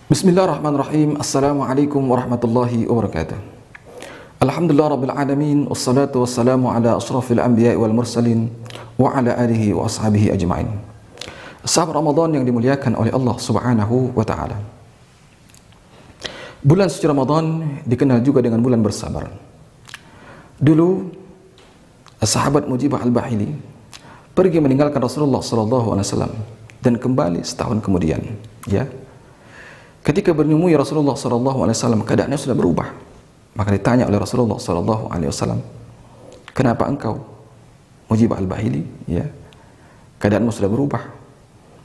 Bismillahirrahmanirrahim. Assalamualaikum warahmatullahi wabarakatuh. Alhamdulillah rabbil alamin, wassalatu wassalamu ala ashrafil anbiya'i wal mursalin wa ala alihi wa ashabihi ajma'in. Sahabat Ramadan yang dimuliakan oleh Allah Subhanahu wa taala. Bulan suci Ramadan dikenal juga dengan bulan bersabar. Dulu sahabat Mujibah Al-Bahili pergi meninggalkan Rasulullah sallallahu alaihi wasallam dan kembali setahun kemudian, ya. Ketika bernemui Rasulullah sallallahu alaihi wasallam, keadaannya sudah berubah. Maka ditanya oleh Rasulullah sallallahu alaihi wasallam, "Kenapa engkau, Mujibah Al-Bahili, ya? Keadaanmu sudah berubah.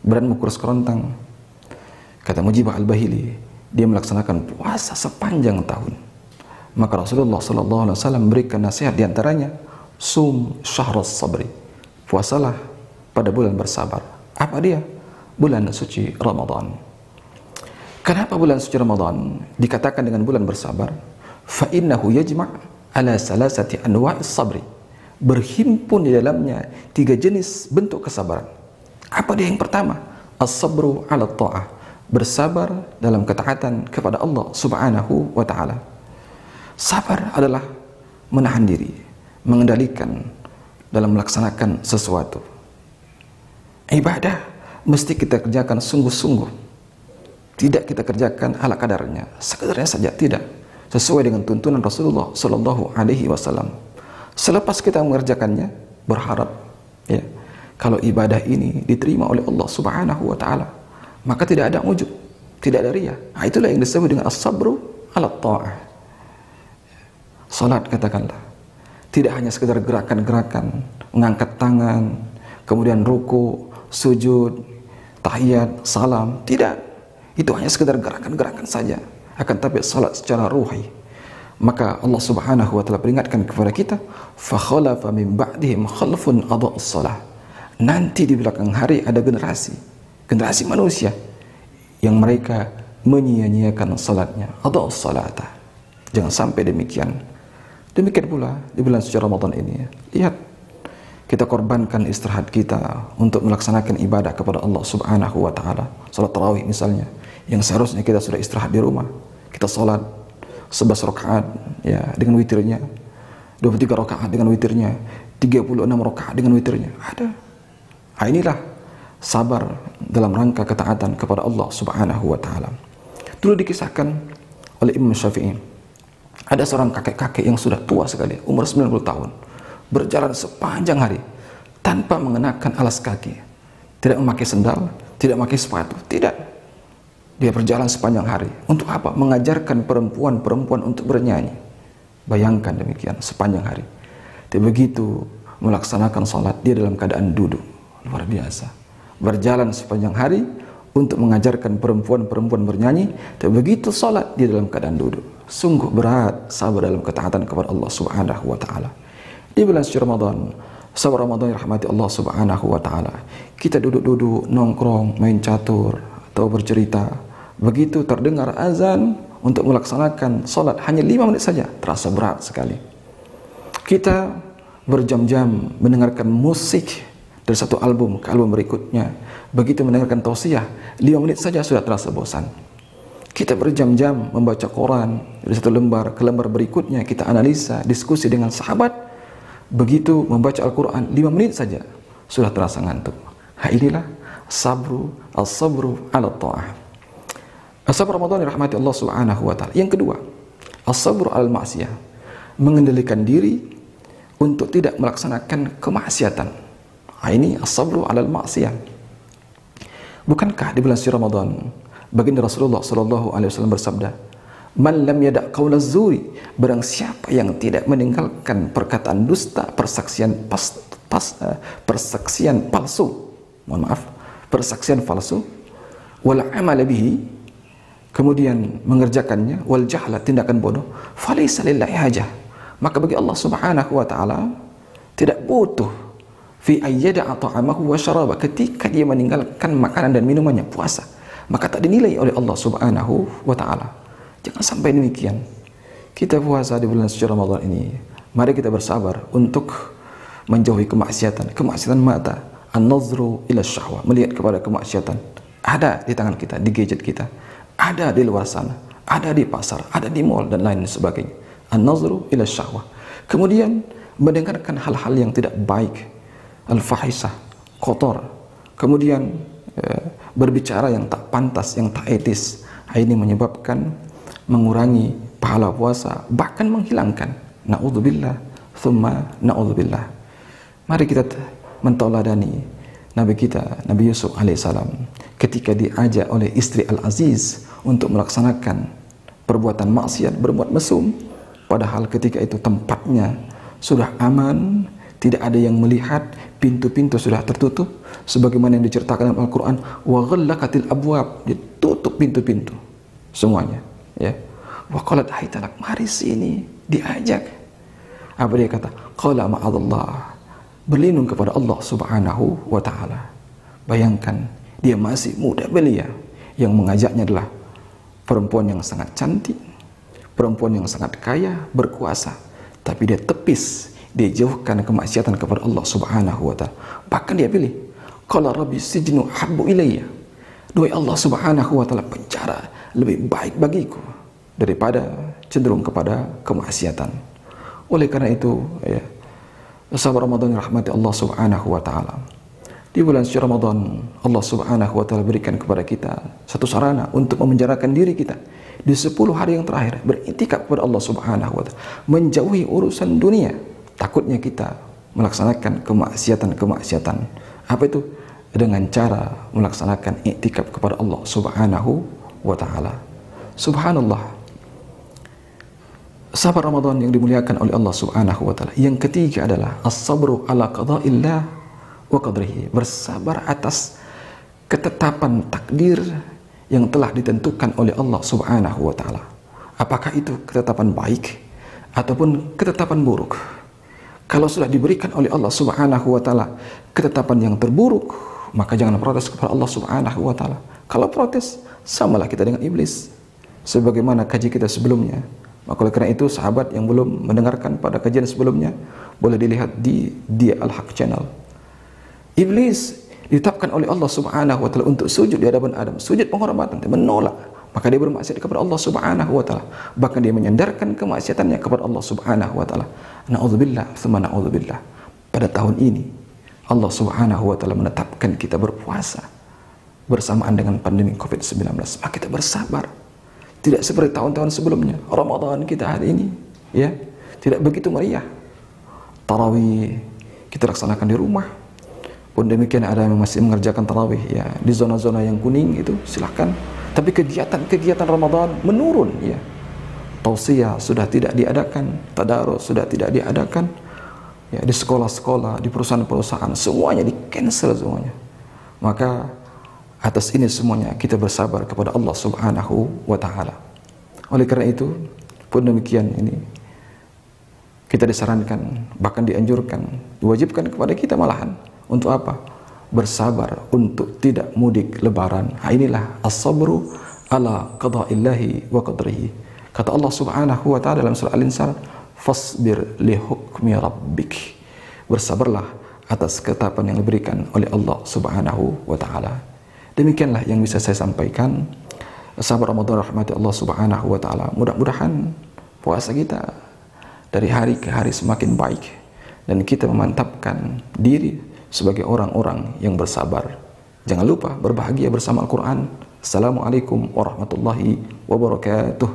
Badanmu kurus kerontang." Kata Mujibah Al-Bahili, dia melaksanakan puasa sepanjang tahun. Maka Rasulullah sallallahu alaihi wasallam memberikan nasihat di antaranya, "Sum syahrus sabri." Puasalah pada bulan bersabar. Apa dia? Bulan suci Ramadan. Kenapa bulan suci Ramadan dikatakan dengan bulan bersabar? Fa innahu yajma' ala salasati anwa'is sabri. Berhimpun di dalamnya 3 jenis bentuk kesabaran. Apa dia yang pertama? As-sabru 'ala ta'ah. Bersabar dalam ketaatan kepada Allah Subhanahu wa taala. Sabar adalah menahan diri, mengendalikan dalam melaksanakan sesuatu. Ibadah mesti kita kerjakan sungguh-sungguh. Tidak kita kerjakan ala kadarnya, sekedarnya saja, tidak. Sesuai dengan tuntunan Rasulullah sallallahu alaihi wasallam. Selepas kita mengerjakannya, berharap, ya, kalau ibadah ini diterima oleh Allah Subhanahu wa taala, maka tidak ada ujub, tidak ada riya. Nah, itulah yang disebut dengan as-sabru 'ala ta'ah. Salat, katakanlah, tidak hanya sekedar gerakan-gerakan, mengangkat tangan, kemudian ruku, sujud, tahiyat, salam, tidak. Itu hanya sekedar gerakan-gerakan saja. Akan tapi salat secara ruhi. Maka Allah Subhanahu wa taala peringatkan kepada kita, fa khalafa min ba'dihim khalfun adha'us shalah. Nanti di belakang hari ada generasi manusia yang mereka menyia-nyiakan salatnya. Adha'us salata. Jangan sampai demikian. Demikian pula di bulan suci Ramadan ini. Lihat, kita korbankan istirahat kita untuk melaksanakan ibadah kepada Allah Subhanahu wa taala. Salat tarawih misalnya, yang seharusnya kita sudah istirahat di rumah, kita salat 11 rakaat, ya, dengan witirnya, 23 rakaat dengan witirnya, 36 rakaat dengan witirnya. Ada. Nah, inilah sabar dalam rangka ketaatan kepada Allah Subhanahu wa taala. Dulu dikisahkan oleh Imam Syafi'i, ada seorang kakek-kakek yang sudah tua sekali, umur 90 tahun, berjalan sepanjang hari tanpa mengenakan alas kaki, tidak memakai sendal, tidak memakai sepatu, tidak. Dia berjalan sepanjang hari. Untuk apa? Mengajarkan perempuan-perempuan untuk bernyanyi. Bayangkan demikian, sepanjang hari. Tapi begitu melaksanakan salat, dia dalam keadaan duduk. Luar biasa. Berjalan sepanjang hari untuk mengajarkan perempuan-perempuan bernyanyi. Tapi begitu salat, dia dalam keadaan duduk. Sungguh berat sabar dalam ketaatan kepada Allah Subhanahu wa taala. Di bulan suci Ramadan, sahabat Ramadan yang rahmati Allah Subhanahu wa taala, kita duduk-duduk, nongkrong, main catur atau bercerita. Begitu terdengar azan untuk melaksanakan salat hanya 5 menit saja, terasa berat sekali. Kita berjam-jam mendengarkan musik dari satu album ke album berikutnya. Begitu mendengarkan tausiah, 5 menit saja sudah terasa bosan. Kita berjam-jam membaca Quran dari satu lembar ke lembar berikutnya, kita analisa, diskusi dengan sahabat. Begitu membaca Al-Quran 5 menit saja sudah terasa ngantuk. Inilah as-sabru 'ala ta'ah. Sabar Ramadan yang rahmati Allah Subhanahu wa taala. Yang kedua, as-sabru 'alal ma'siyah. Mengendalikan diri untuk tidak melaksanakan kemaksiatan. Ini as-sabru 'alal ma'siyah. Bukankah di bulan suci Ramadan baginda Rasulullah sallallahu alaihi wasallam bersabda, "Man lam yada' qaulaz zuri," barang siapa yang tidak meninggalkan perkataan dusta, persaksian palsu, wal amal bihi, kemudian mengerjakannya, wal jahla, tindakan bodoh, falaysa lillahi hajah, maka bagi Allah Subhanahu wa taala tidak butuh fi ayyada'a ta'amahu wa syaraba, ketika dia meninggalkan makanan dan minumannya, puasa, maka tak dinilai oleh Allah Subhanahu wa taala. Jangan sampai demikian. Kita puasa di bulan suci Ramadan ini, mari kita bersabar untuk menjauhi kemaksiatan mata, an-nazru ila syahwah, melihat kepada kemaksiatan, ada di tangan kita, di gadget kita, ada di luar sana, ada di pasar, ada di mall dan lain sebagainya. An-nazru ila syahwah. Kemudian mendengarkan hal-hal yang tidak baik, al-fahisah, kotor. Kemudian berbicara yang tak pantas, yang tak etis. Ini menyebabkan mengurangi pahala puasa, bahkan menghilangkan. Na'udzubillah, thumma na'udzubillah. Mari kita mentauladani Nabi kita, Nabi Yusuf alaihissalam, ketika diajak oleh istri Al-Aziz untuk melaksanakan perbuatan maksiat, berbuat mesum, padahal ketika itu tempatnya sudah aman, tidak ada yang melihat, pintu-pintu sudah tertutup, sebagaimana yang diceritakan dalam Al-Quran, wa ghallaqatil abwab, ditutup pintu-pintu semuanya, ya. Wa qalat haytalak, mari sini, diajak. Apa dia kata? Qala ma'adallah, berlindung kepada Allah subhanahu wa ta'ala. Bayangkan, dia masih muda belia, yang mengajaknya adalah perempuan yang sangat cantik, perempuan yang sangat kaya, berkuasa, tapi dia tepis, dia jauhkan kemaksiatan kepada Allah subhanahu wa ta'ala. Bahkan dia pilih, qala rabbi sijnu habbu ilayya, duhai Allah subhanahu wa ta'ala, penjara lebih baik bagiku daripada cenderung kepada kemaksiatan. Oleh karena itu, ya, sahabat Ramadan yang rahmati Allah subhanahu wa ta'ala, di bulan suci Ramadan Allah subhanahu wa ta'ala berikan kepada kita satu sarana untuk memenjarakan diri kita di 10 hari yang terakhir, beriktikaf kepada Allah subhanahu wa ta'ala, menjauhi urusan dunia. Takutnya kita melaksanakan kemaksiatan. Apa itu? Dengan cara melaksanakan iktikaf kepada Allah subhanahu wa ta'ala. Subhanallah, sahabat Ramadan yang dimuliakan oleh Allah subhanahu wa ta'ala, yang ketiga adalah as-sabru ala qada'illah wa qadrihi, bersabar atas ketetapan takdir yang telah ditentukan oleh Allah subhanahu wa ta'ala. Apakah itu ketetapan baik ataupun ketetapan buruk? Kalau sudah diberikan oleh Allah subhanahu wa ta'ala ketetapan yang terburuk, maka jangan protes kepada Allah subhanahu wa ta'ala. Kalau protes, samalah kita dengan iblis, sebagaimana kaji kita sebelumnya. Maka oleh karena itu, sahabat yang belum mendengarkan pada kajian sebelumnya, boleh dilihat di Dia Al-Haq Channel. Iblis ditetapkan oleh Allah subhanahu wa ta'ala untuk sujud di hadapan Adam, sujud penghormatan, menolak, maka dia bermaksiat kepada Allah subhanahu wa ta'ala, bahkan dia menyandarkan kemaksiatannya kepada Allah subhanahu wa ta'ala. Na'udzubillah, tsumma na'udzubillah. Pada tahun ini Allah subhanahu wa ta'ala menetapkan kita berpuasa bersamaan dengan pandemi COVID-19, maka kita bersabar. Tidak seperti tahun-tahun sebelumnya. Ramadan kita hari ini, ya, tidak begitu meriah. Tarawih kita laksanakan di rumah. Pun demikian ada yang masih mengerjakan tarawih, ya, di zona-zona yang kuning itu silahkan. Tapi kegiatan Ramadan menurun, ya. Tausiyah sudah tidak diadakan, tadarus sudah tidak diadakan, ya, di sekolah-sekolah, di perusahaan-perusahaan, semuanya di cancel semuanya. Maka atas ini semuanya kita bersabar kepada Allah subhanahu wa ta'ala. Oleh karena itu, pun demikian ini kita disarankan, bahkan dianjurkan, diwajibkan kepada kita malahan. Untuk apa? Bersabar untuk tidak mudik lebaran. Inilah as-sabru ala qada'illahi wa qadrihi. Kata Allah subhanahu wa ta'ala dalam surah Al-Insan, fasbir li hukmi rabbik. Bersabarlah atas ketetapan yang diberikan oleh Allah subhanahu wa ta'ala. Demikianlah yang bisa saya sampaikan. Sahabat Ramadan rahmati Allah subhanahu wa ta'ala, mudah-mudahan puasa kita dari hari ke hari semakin baik, dan kita memantapkan diri sebagai orang-orang yang bersabar. Jangan lupa berbahagia bersama Al-Quran. Assalamualaikum warahmatullahi wabarakatuh.